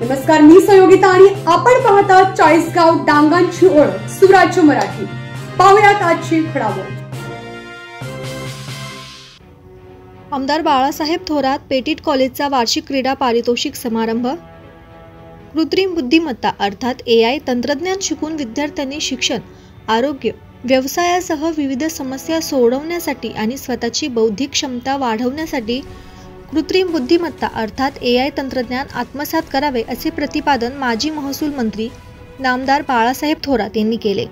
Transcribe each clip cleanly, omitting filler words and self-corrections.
नमस्कार, मी सहयोगिता आणि आपण पाहता चाळीसगाव डांगांची ओळख सुराज्य मराठी। पाहुयात आजची घडामोड। आमदार बाळासाहेब थोरात पेटीट कॉलेजचा वार्षिक क्रीडा पारितोषिक समारंभ। कृत्रिम बुद्धिमत्ता अर्थात AI तंत्रज्ञान शिकून विद्यार्थ्यांनी शिक्षण, आरोग्य, व्यवसायासह विविध समस्या सोडवण्यासाठी आणि स्वतःची बौद्धिक क्षमता वाढवण्यासाठी कृत्रिम बुद्धिमत्ता अर्थात AI तंत्रज्ञान आत्मसात करावे असे प्रतिपादन माजी महसूल मंत्री नामदार बाळासाहेब थोरात यांनी केले।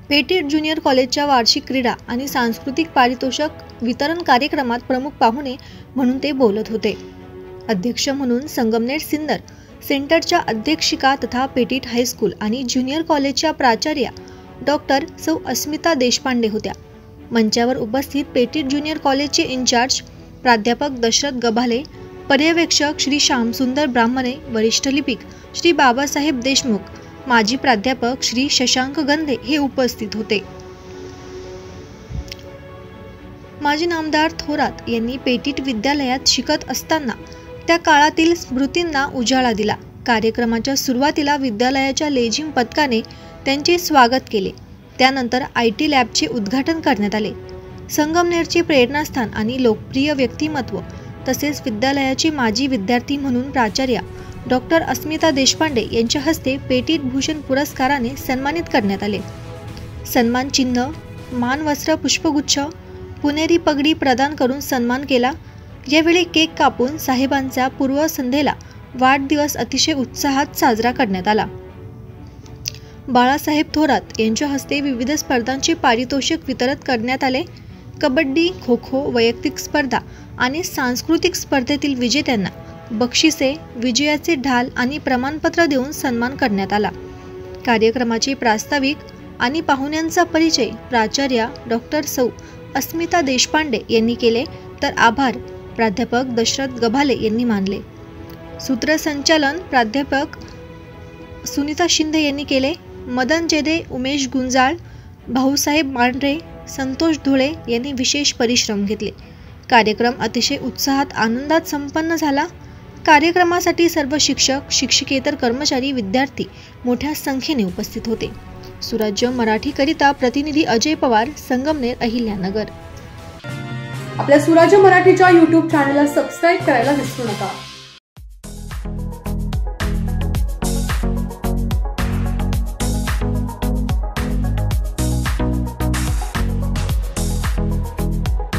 पेटीट ज्युनियर कॉलेजच्या वार्षिक क्रीडा आणि सांस्कृतिक पारितोषिक वितरण कार्यक्रमात प्रमुख पाहुणे म्हणून ते बोलत होते। अध्यक्ष म्हणून संगमनेर सिन्नर सेंटरच्या अध्यक्षिका तथा पेटीट हायस्कूल आणि ज्युनियर कॉलेजच्या प्राचार्या डॉक्टर सौ अस्मिता देशपांडे होत्या। मंचावर उपस्थित पेटीट ज्युनियर कॉलेजचे इंचार्ज प्राध्यापक दशरथ गभाले, पर्यवेक्षक श्री श्यामसुंदर ब्राह्मणे, वरिष्ठ लिपिक श्री बाबासाहेब देशमुख, माजी प्राध्यापक श्री शशांक गंधे हे उपस्थित होते। माजी नामदार थोरात यांनी पेटीट विद्यालयात शिकत असताना त्या काळातील स्मृतींना उजाळा दिला। कार्यक्रमाच्या सुरुवातीला विद्यालयाच्या लेझिम पथकाने त्यांचे स्वागत केले। त्यानंतर IT लॅबचे उद्घाटन करण्यात आले। संगमनेरचे प्रेरणास्थान आणि लोकप्रिय व्यक्तिमत्व तसेच विद्यालयाचे माजी विद्यार्थी म्हणून प्राचार्या डॉक्टर अस्मिता देशपांडे यांच्या हस्ते पेटीट भूषण पुरस्काराने सन्मानित करण्यात आले। सन्मान चिन्ह, मानवस्त्र, पुष्पगुच्छ, पुणेरी पगडी प्रदान करून सन्मान केला। यावेळी केक कापून साहेबांचा पूर्वसंध्येला वाढदिवस अतिशय उत्साहात साजरा करण्यात आला। बाळासाहेब थोरात यांच्या हस्ते विविध स्पर्धांचे पारितोषिक वितरित करण्यात आले। कबड्डी, खो खो, वैयक्तिक स्पर्धा आणि सांस्कृतिक स्पर्धेतील विजेत्यांना बक्षिसे, विजयाचे ढाल आणि प्रमाणपत्र देऊन सन्मान करण्यात आला। कार्यक्रमाचे प्रास्ताविक आणि पाहुण्यांचा परिचय प्राचार्या डॉक्टर सौ अस्मिता देशपांडे यांनी केले, तर आभार प्राध्यापक दशरथ गभाले यांनी मानले। सूत्रसंचालन प्राध्यापक सुनीता शिंदे यांनी केले। मदन जेदे, उमेश गुंजाळ, भाऊसाहेब मांढरे, संतोष धुळे यांनी विशेष परिश्रम घेतले। कार्यक्रम अतिशय उत्साहात आनंदात संपन्न झाला। कार्यक्रमासाठी सर्व शिक्षक, शिक्षकेतर कर्मचारी, विद्यार्थी मोठ्या संख्येने उपस्थित होते। सुराज्य मराठीकरिता प्रतिनिधी अजय पवार, संगमनेर, अहिल्यानगर। आपल्या सुराज्य मराठीच्या YouTube चॅनलला सबस्क्राइब करायला विसरू नका।